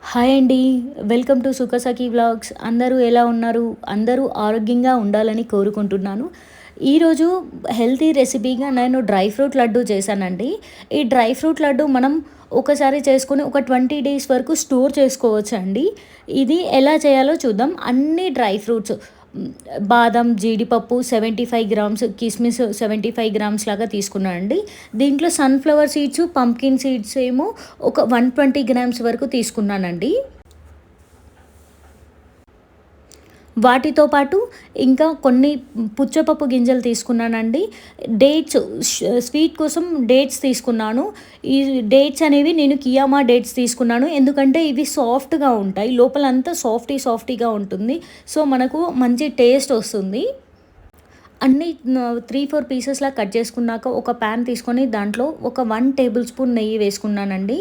Hi అండి. Welcome to Sukhasakhi vlogs. అందరూ ఎలా ఉన్నారు? అందరూ ఆరోగ్యంగా ఉండాలని కోరుకుంటున్నాను. ఈరోజు హెల్తీ రెసిపీగా నేను డ్రై ఫ్రూట్ లడ్డు చేశానండి. ఈ డ్రై ఫ్రూట్ లడ్డు మనం ఒకసారి చేసుకొని ఒక 20 డేస్ వరకు స్టోర్ చేసుకోవచ్చండి. ఇది ఎలా చేయాలో చూద్దాం. అన్ని డ్రై ఫ్రూట్స్ బాదం, జీడిపప్పు 75 గ్రామ్స్, కిస్మిస్ 75 గ్రామ్స్ లాగా తీసుకున్నానండి. దీంట్లో సన్‌ఫ్లవర్ సీడ్స్, పంప్కిన్ సీడ్స్ ఏమో ఒక 120 గ్రామ్స్ వరకు తీసుకున్నానండి. వాటితో పాటు ఇంకా కొన్ని పుచ్చపప్పు గింజలు తీసుకున్నానండి. డేట్స్ స్వీట్ కోసం డేట్స్ తీసుకున్నాను. ఈ డేట్స్ అనేవి నేను కియామా డేట్స్ తీసుకున్నాను. ఎందుకంటే ఇవి సాఫ్ట్‌గా ఉంటాయి. లోపలంతా సాఫ్టీగా ఉంటుంది. సో, మనకు మంచి టేస్ట్ వస్తుంది. అన్నీ 3, 4 పీసెస్‌లా కట్ చేసుకున్నాక ఒక పాన్ తీసుకొని దాంట్లో ఒక 1 టేబుల్ స్పూన్ నెయ్యి వేసుకున్నానండి.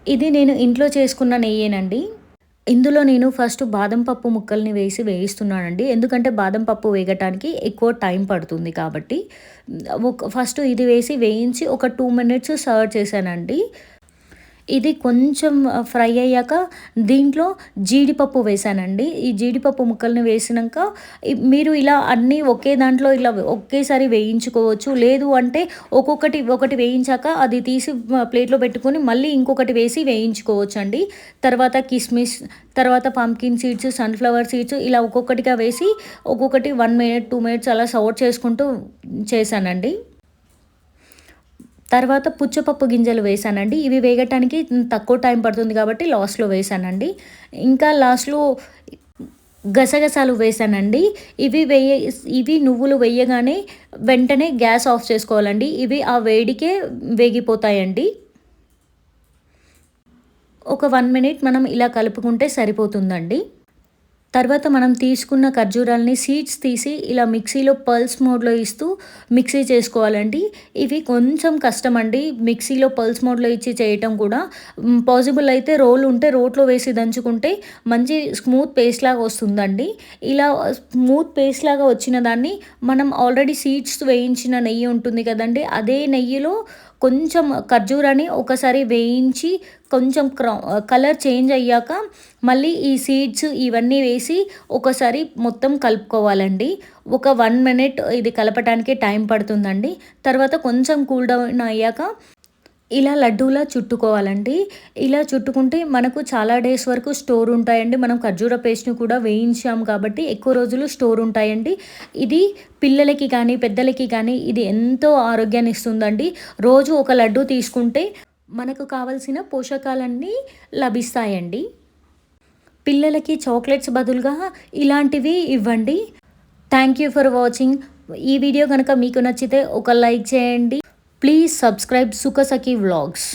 ఇది నేను ఇంట్లో చేసుకున్న నెయ్యేనండి. ఇందులో నేను ఫస్ట్ బాదం పప్పు ముక్కల్ని వేయిస్తున్నానండి. ఎందుకంటే బాదం పప్పు వేగటానికి ఎక్కువ టైం పడుతుంది కాబట్టి. ఫస్ట్ ఇది వేయించి ఒక 2 మినిట్స్ సర్వ్ చేశానండి. ఇది కొంచెం ఫ్రై అయ్యాక దీంట్లో జీడిపప్పు వేశానండి. ఈ జీడిపప్పు ముక్కల్ని వేసినంక మీరు ఇలా అన్నీ ఒకే దాంట్లో ఇలా ఒకేసారి వేయించుకోవచ్చు. లేదు అంటే ఒకటి వేయించాక అది తీసి ప్లేట్‌లో పెట్టుకొని మళ్ళీ ఇంకొకటి వేసి వేయించుకోవచ్చండి. తర్వాత కిస్మిస్, తర్వాత పంప్కిన్ సీడ్స్, సన్‌ఫ్లవర్ సీడ్స్ ఇలా ఒక్కొక్కటిగా వేసి ఒక్కొక్కటి 1 మినిట్, 2 మినిట్స్ అలా సౌట్ చేసుకుంటూ చేశానండి. తర్వాత పుచ్చపప్పు గింజలు వేశానండి. ఇవి వేగటానికి తక్కువ టైం పడుతుంది కాబట్టి లాస్ట్‌లో వేశానండి. ఇంకా లాస్ట్‌లో గసగసాలు వేశానండి. ఇవి నువ్వులు వేయగానే వెంటనే గ్యాస్ ఆఫ్ చేసుకోవాలండి. ఇవి ఆ వేడికే వేగిపోతాయండి. ఒక 1 మినిట్ మనం ఇలా కలుపుకుంటే సరిపోతుందండి. తర్వాత మనం తీసుకున్న ఖర్జూరాల్ని సీడ్స్ తీసి ఇలా మిక్సీలో పల్స్ మోడ్‌లో ఇస్తూ మిక్సీ చేసుకోవాలండి. ఇవి కొంచెం కష్టమండి. మిక్సీలో పల్స్ మోడ్‌లో ఇచ్చి చేయటం కూడా. పాసిబుల్ అయితే రోలు ఉంటే రోట్లో వేసి దంచుకుంటే మంచి స్మూత్ పేస్ట్ లాగా వస్తుందండి. ఇలా స్మూత్ పేస్ట్ లాగా వచ్చిన దాన్ని మనం ఆల్రెడీ సీడ్స్ వేయించిన నెయ్యి ఉంటుంది కదండీ! అదే నెయ్యిలో కొంచెం ఖర్జూరాన్ని ఒకసారి వేయించి కొంచెం కలర్ చేంజ్ అయ్యాక మళ్ళీ ఈ సీడ్స్ ఇవన్నీ వేసి ఒకసారి మొత్తం కలుపుకోవాలండి. ఒక 1 మినిట్ ఇది కలపటానికి టైం పడుతుందండి. తర్వాత కొంచెం కూల్ డౌన్ అయ్యాక ఇలా లడ్డూలా చుట్టుకోవాలండి. ఇలా చుట్టుకుంటే మనకు చాలా డేస్ వరకు స్టోర్ ఉంటాయండి. మనం ఖర్జూర పేస్ట్‌ని కూడా వేయించాం కాబట్టి ఎక్కువ రోజులు స్టోర్ ఉంటాయండి. ఇది పిల్లలకి కానీ, పెద్దలకి కానీ ఇది ఎంతో ఆరోగ్యాన్ని ఇస్తుందండి. రోజు ఒక లడ్డూ తీసుకుంటే మనకు కావాల్సిన పోషకాలన్నీ లభిస్తాయండి. పిల్లలకి చాక్లెట్స్ బదులుగా ఇలాంటివి ఇవ్వండి. Thank you for watching. ఈ వీడియో గనక మీకు నచ్చితే ఒక లైక్ చేయండి. Please subscribe Sukhasakhi vlogs.